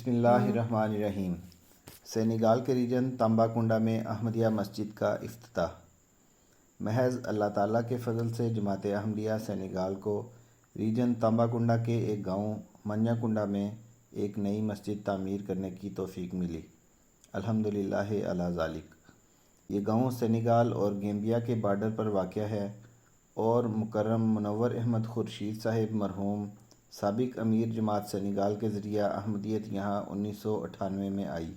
بسم اللہ الرحمن الرحیم۔ سینیگال کے ریجن تامباکونڈا میں احمدیہ مسجد کا افتتاح۔ محض اللہ تعالیٰ کے فضل سے جماعت احمدیہ سینیگال کو ریجن تامباکونڈا کے ایک گاؤں منجا کنڈا میں ایک نئی مسجد تعمیر کرنے کی توفیق ملی۔ الحمدللہ علی ذالک۔ یہ گاؤں سینیگال اور گیمبیا کے بارڈر پر واقع ہے اور مکرم منور احمد خورشید صاحب مرحوم سابق امیر جماعت سینیگال کے ذریعہ احمدیت یہاں 1998 میں آئی۔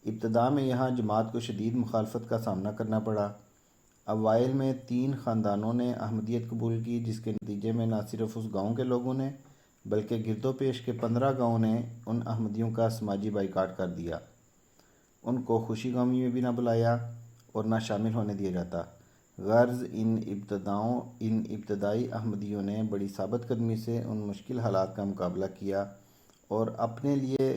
ابتدا میں یہاں جماعت کو شدید مخالفت کا سامنا کرنا پڑا۔ اوائل میں 3 خاندانوں نے احمدیت قبول کی، جس کے نتیجے میں نہ صرف اس گاؤں کے لوگوں نے بلکہ گرد و پیش کے 15 گاؤں نے ان احمدیوں کا سماجی بائیکاٹ کر دیا۔ ان کو خوشی غمی میں بھی نہ بلایا اور نہ شامل ہونے دیا جاتا۔ غرض ان ابتدائی احمدیوں نے بڑی ثابت قدمی سے ان مشکل حالات کا مقابلہ کیا اور اپنے لیے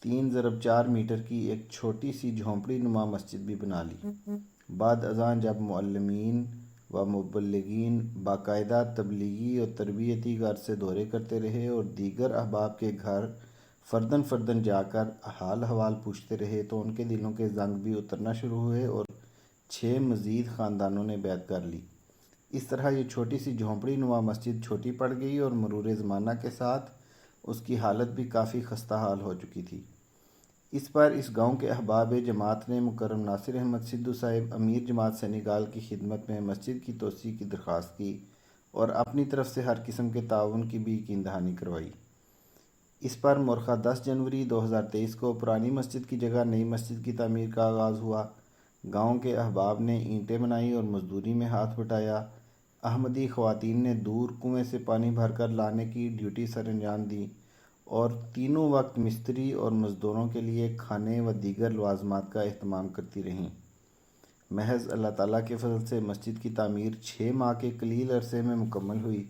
3x4 میٹر کی ایک چھوٹی سی جھونپڑی نما مسجد بھی بنا لی۔ بعد ازاں جب معلمین و مبلغین باقاعدہ تبلیغی اور تربیتی غرض سے دورے کرتے رہے اور دیگر احباب کے گھر فردن فردن جا کر حال حوال پوچھتے رہے تو ان کے دلوں کے زنگ بھی اترنا شروع ہوئے اور 6 مزید خاندانوں نے بیعت کر لی۔ اس طرح یہ چھوٹی سی جھونپڑی نما مسجد چھوٹی پڑ گئی اور مرور زمانہ کے ساتھ اس کی حالت بھی کافی خستہ حال ہو چکی تھی۔ اس پر اس گاؤں کے احباب جماعت نے مکرم ناصر احمد سدھو صاحب امیر جماعت سینیگال کی خدمت میں مسجد کی توسیع کی درخواست کی اور اپنی طرف سے ہر قسم کے تعاون کی بھی یقین دہانی کروائی۔ اس پر مورخہ 10 جنوری 2023 کو پرانی مسجد کی جگہ نئی مسجد کی تعمیر کا آغاز ہوا۔ گاؤں کے احباب نے اینٹیں بنائی اور مزدوری میں ہاتھ بٹایا۔ احمدی خواتین نے دور کنویں سے پانی بھر کر لانے کی ڈیوٹی سر انجام دی اور تینوں وقت مستری اور مزدوروں کے لیے کھانے و دیگر لوازمات کا اہتمام کرتی رہیں۔ محض اللہ تعالیٰ کے فضل سے مسجد کی تعمیر 6 ماہ کے قلیل عرصے میں مکمل ہوئی۔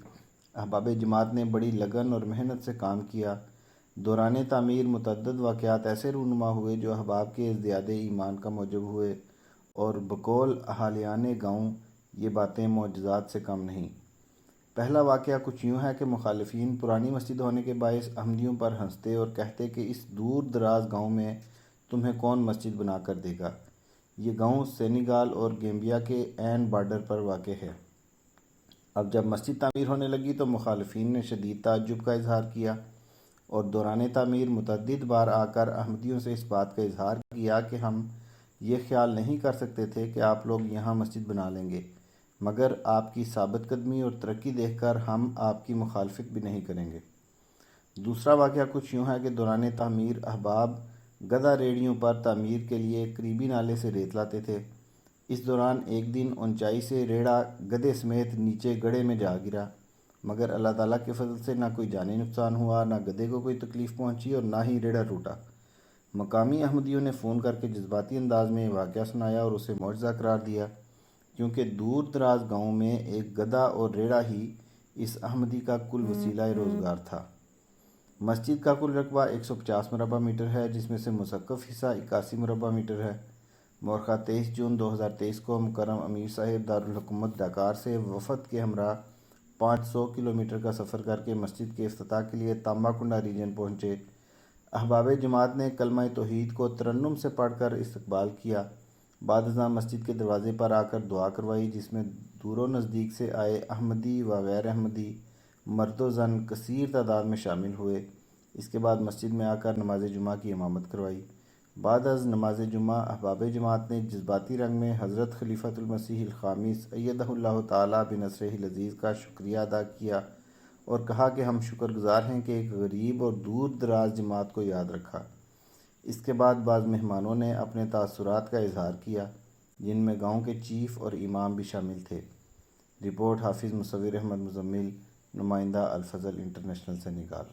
احباب جماعت نے بڑی لگن اور محنت سے کام کیا۔ دوران تعمیر متعدد واقعات ایسے رونما ہوئے جو احباب کے ازدیاد ایمان کا موجب ہوئے اور بقول اہالیان گاؤں یہ باتیں معجزات سے کم نہیں۔ پہلا واقعہ کچھ یوں ہے کہ مخالفین پرانی مسجد ہونے کے باعث احمدیوں پر ہنستے اور کہتے کہ اس دور دراز گاؤں میں تمہیں کون مسجد بنا کر دے گا۔ یہ گاؤں سینیگال اور گیمبیا کے عین بارڈر پر واقع ہے۔ اب جب مسجد تعمیر ہونے لگی تو مخالفین نے شدید تعجب کا اظہار کیا اور دوران تعمیر متعدد بار آ کر احمدیوں سے اس بات کا اظہار کیا کہ ہم یہ خیال نہیں کر سکتے تھے کہ آپ لوگ یہاں مسجد بنا لیں گے، مگر آپ کی ثابت قدمی اور ترقی دیکھ کر ہم آپ کی مخالفت بھی نہیں کریں گے۔ دوسرا واقعہ کچھ یوں ہے کہ دوران تعمیر احباب گدھا ریڑھیوں پر تعمیر کے لیے قریبی نالے سے ریت لاتے تھے۔ اس دوران ایک دن اونچائی سے ریڑھا گدھے سمیت نیچے گڑھے میں جا گرا، مگر اللہ تعالیٰ کے فضل سے نہ کوئی جانی نقصان ہوا، نہ گدھے کو کوئی تکلیف پہنچی اور نہ ہی ریڑھا ٹوٹا۔ مقامی احمدیوں نے فون کر کے جذباتی انداز میں یہ واقعہ سنایا اور اسے معجزہ قرار دیا، کیونکہ دور دراز گاؤں میں ایک گدھا اور ریڑھا ہی اس احمدی کا کل وسیلہ روزگار تھا۔ مسجد کا کل رقبہ 150 مربع میٹر ہے، جس میں سے مسقف حصہ 81 مربع میٹر ہے۔ مورخہ 23 جون 2023 کو مکرم امیر صاحب دارالحکومت ڈھاکار سے وفد کے ہمراہ 500 کلومیٹر کا سفر کر کے مسجد کے افتتاح کے لیے تامباکونڈا ریجن پہنچے۔ احباب جماعت نے کلمہ توحید کو ترنم سے پڑھ کر استقبال کیا۔ بعد ازاں مسجد کے دروازے پر آ کر دعا کروائی، جس میں دور و نزدیک سے آئے احمدی و غیر احمدی مرد و زن کثیر تعداد میں شامل ہوئے۔ اس کے بعد مسجد میں آ کر نماز جمعہ کی امامت کروائی۔ بعد از نماز جمعہ احباب جماعت نے جذباتی رنگ میں حضرت خلیفۃ المسیح الخامس ایدہ اللہ تعالیٰ بنصرہ العزیز کا شکریہ ادا کیا اور کہا کہ ہم شکر گزار ہیں کہ ایک غریب اور دور دراز جماعت کو یاد رکھا۔ اس کے بعد بعض مہمانوں نے اپنے تاثرات کا اظہار کیا، جن میں گاؤں کے چیف اور امام بھی شامل تھے۔ رپورٹ حافظ مصور احمد مزمل، نمائندہ الفضل انٹرنیشنل سینیگال۔